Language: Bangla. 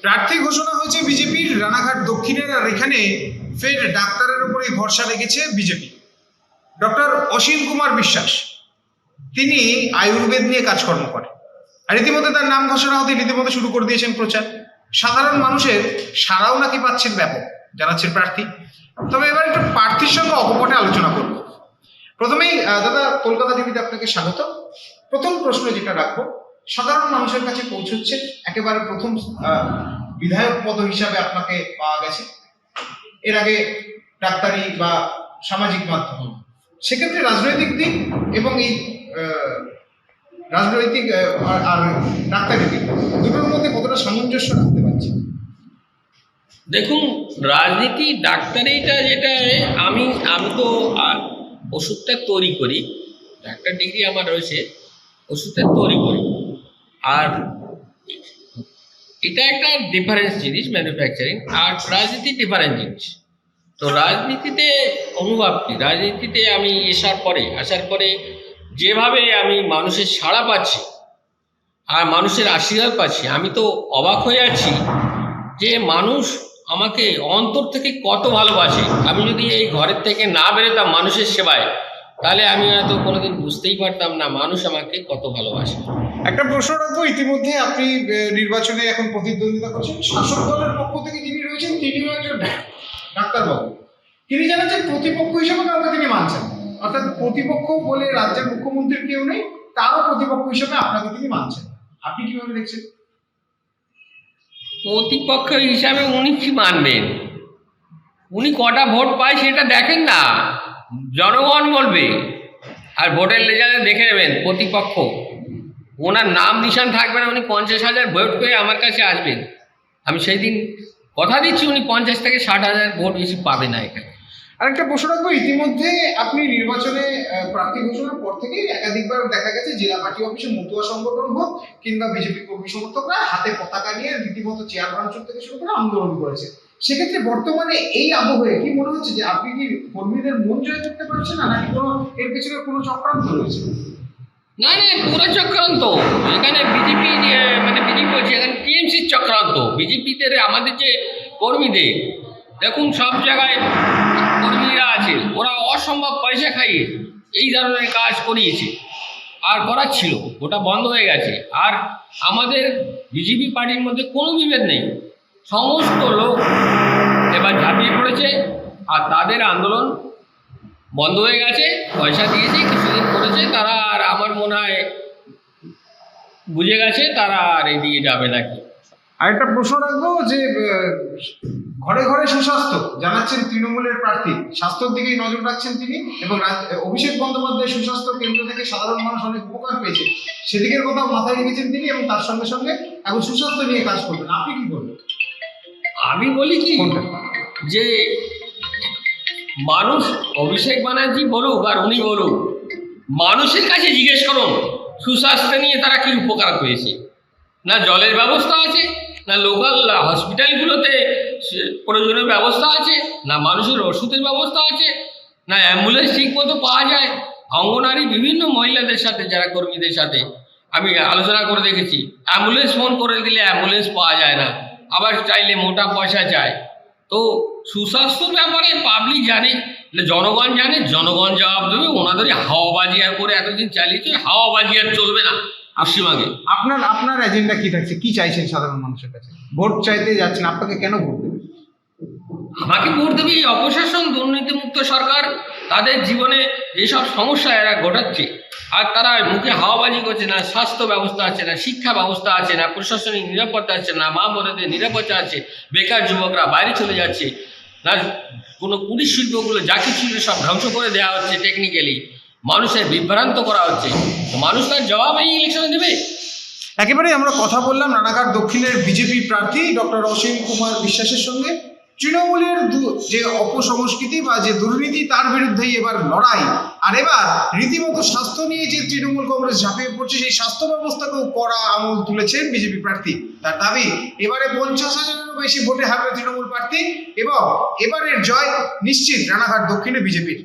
প্রার্থী ঘোষণা হয়েছে বিজেপির রানাঘাট দক্ষিণের, আর এখানে ফের ডাক্তারের উপরেই ভরসা রেখেছে বিজেপি। ডক্টর অসীম কুমার বিশ্বাস, তিনি আয়ুর্বেদ নিয়ে কাজকর্ম করেন, আর রীতিমতো তার নাম ঘোষণা হতে রীতিমতো শুরু করে দিয়েছেন প্রচার। সাধারণ মানুষের সারাও নাকি পাচ্ছেন ব্যাপক, জানাচ্ছেন প্রার্থী। তবে এবার একটু প্রার্থীর সঙ্গে অকপটে আলোচনা করব। প্রথমেই দাদা, কলকাতা টিভিতে আপনাকে স্বাগত। প্রথম প্রশ্ন যেটা রাখবো, সাধারণ মানুষের কাছে পৌঁছচ্ছে, একেবারে প্রথম বিধায়ক পদ হিসাবে আপনাকে পাওয়া গেছে, এর আগে ডাক্তারি বা সামাজিক মাধ্যম, সেক্ষেত্রে রাজনৈতিক দিক এবং এই রাজনৈতিক আর ডাক্তারি দিক দুটোর মধ্যে কতটা সামঞ্জস্য রাখতে পারছি? দেখুন, রাজনীতি ডাক্তারিটা যেটা আমি তো ওষুধটা তৈরি করি, ডাক্তার ডিগ্রি আমার রয়েছে, ওষুধটা তৈরি করি। আর এটা একটা ডিফারেন্স জিনিস, ম্যানুফ্যাকচারিং আর রাজনীতি ডিফারেন্স জিনিস। তো রাজনীতিতে অনুভব কি, রাজনীতিতে আমি আসার পরে যেভাবে আমি মানুষের সাড়া পাচ্ছি আর মানুষের আশীর্বাদ পাচ্ছি, আমি তো অবাক হয়ে আছি যে মানুষ আমাকে অন্তর থেকে কত ভালোবাসে। আমি যদি এই ঘরের থেকে না বেরোতাম মানুষের সেবায়, তাহলে আমি হয়তো কোনোদিন বুঝতেই পারতাম না মানুষ আমাকে কত ভালোবাসে। একটা প্রশ্ন রাখবো, ইতিমধ্যে আপনি নির্বাচনে এখন প্রতিদ্বন্দ্বিতা করছেন, শাসক দলের পক্ষ থেকে যিনি রয়েছেন তিনিও একজন ডাক্তারবাবু। তিনি জানাচ্ছেন প্রতিপক্ষ হিসেবে কাউকে তিনি মানছেন, অর্থাৎ প্রতিপক্ষ বলে রাজ্যের মুখ্যমন্ত্রীর কেউ নেই, তারও প্রতিপক্ষ হিসেবে আপনাকে তিনি মানছেন। আপনি কিভাবে দেখছেন? প্রতিপক্ষ হিসাবে উনি কি মানবেন? উনি কটা ভোট পায় সেটা দেখেন না, জনগণ বলবে। আর ভোটের রেজাল্ট দেখে নেবেন, প্রতিপক্ষ ওনার নাম নিশান থাকবে না, উনি 50,000 ভোট পেয়ে আমার কাছে আসবেন। আমি সেই দিন কথা দিচ্ছি উনি 50 থেকে 60,000 ভোট বেশি পাবে না এখানে। আরেকটা প্রশ্ন রাখবো, ইতিমধ্যে আপনি নির্বাচনে প্রার্থী ঘোষণার পর থেকে একাধিকবার দেখা গেছে জেলা পার্টি অফিসে মতুয়া সংগঠন হোক কিংবা বিজেপি কর্মী সমর্থকরা হাতে পতাকা নিয়ে রীতিমতো চেয়ার ভাঙচুর থেকে শুরু করে আন্দোলন করেছে। সেক্ষেত্রে বর্তমানে এই আবহে কি মনে হচ্ছে যে আপনি কি কর্মীদের মন জয় করতে পারছেন না, নাকি কোনো এর পেছনে কোনো চক্রান্ত রয়েছে? না, পুরো চক্রান্ত। এখানে বিজেপি বলছে, এখানে টিএমসির চক্রান্ত। বিজেপিতে আমাদের যে কর্মীদের দেখুন, সব জায়গায় কর্মীরা আছে, ওরা অসম্ভব পয়সা খাইয়ে এই ধরনের কাজ করিয়েছে আর করাচ্ছিল, ওটা বন্ধ হয়ে গেছে। আর আমাদের বিজেপি পার্টির মধ্যে কোনো বিভেদ নেই, সমস্ত লোক এবার ঝাঁপিয়ে পড়েছে আর তাদের আন্দোলন বন্ধ হয়ে গেছে। পয়সা দিয়েছে, কিছুদিন করেছে তারা, আর আমার মনে হয় বুঝে গেছে তারা আর এদিকে যাবে নাকি। আরেকটা প্রশ্ন রাখবো যে ঘরে ঘরে সুস্বাস্থ্য জানাচ্ছেন তৃণমূলের প্রার্থী, স্বাস্থ্যের দিকেই নজর রাখছেন তিনি, এবং অভিষেক বন্দ্যোপাধ্যায় সুস্বাস্থ্য কেন্দ্র থেকে সাধারণ মানুষ অনেক উপকার পেয়েছে, সেদিকের কথা মাথায় রেখেছেন তিনি, এবং তার সঙ্গে সঙ্গে এখন সুস্বাস্থ্য নিয়ে কাজ করবেন। আপনি কি বলবেন? আমি বলি কি, যে মানুষ অভিষেক ব্যানার্জি বলুক আর উনি বলুক, মানুষের কাছে জিজ্ঞেস করুন সুস্বাস্থ্য নিয়ে তারা কি উপকার পেয়েছে। না জলের ব্যবস্থা আছে, না লোকাল হসপিটালগুলোতে প্রয়োজনীয় ব্যবস্থা আছে, না মানুষের ওষুধের ব্যবস্থা আছে, না অ্যাম্বুলেন্স ঠিক মতো পাওয়া যায়। অঙ্গনারী বিভিন্ন মহিলাদের সাথে, যারা কর্মীদের সাথে আমি আলোচনা করে দেখেছি, অ্যাম্বুলেন্স ফোন করে দিলে অ্যাম্বুলেন্স পাওয়া যায় না, আবার চাইলে মোটা পয়সা চায়। তো সুস্বাস্থ্যর ব্যাপারে পাবলিক জানে, জনগণ জানে, জনগণ জবাব দেবে। ওনাদের হাওয়াবাজি আর করে এতদিন চালিয়েছে, হাওয়াবাজি আর চলবে না পশ্চিমবঙ্গে। আপনার এজেন্ডা কি থাকছে, কি চাইছেন সাধারণ মানুষের কাছে? ভোট চাইতে যাচ্ছেন, আপনাকে কেন ভোট দেবে? আমাকে ভোট দেবে এই অপশাসন, দুর্নীতিমুক্ত সরকার, তাদের জীবনে যেসব সমস্যা এরা ঘটাচ্ছে আর তারা মুখে হাওয়াবাজি করছে, না স্বাস্থ্য ব্যবস্থা আছে, না শিক্ষা ব্যবস্থা আছে, না প্রশাসনিক নিরাপত্তা আছে, না মা বোনেদের নিরাপত্তা আছে, বেকার যুবকরা বাইরে চলে যাচ্ছে, না কোনো কুটির শিল্পগুলো যা কিছু ছিল সব ধ্বংস করে দেওয়া হচ্ছে, টেকনিক্যালি মানুষের বিভ্রান্ত করা হচ্ছে। মানুষ তার জবাব এই ইলেকশনে দেবে। একেবারে আমরা কথা বললাম রানাঘাট দক্ষিণের বিজেপি প্রার্থী ডক্টর অসীম কুমার বিশ্বাসের সঙ্গে। তৃণমূলের যে অপসংস্কৃতি বা যে দুর্নীতি, তার বিরুদ্ধেই এবার লড়াই। আর এবার রীতিমতো স্বাস্থ্য নিয়ে যে তৃণমূল কংগ্রেস ঝাঁপিয়ে পড়ছে, সেই স্বাস্থ্য ব্যবস্থাকেও কড়া আমল তুলেছেন বিজেপি প্রার্থী। তার দাবি এবারে 50,000-এরও বেশি ভোটে হারবে তৃণমূল প্রার্থী, এবং এবারের জয় নিশ্চিত রানাঘাট দক্ষিণে বিজেপির।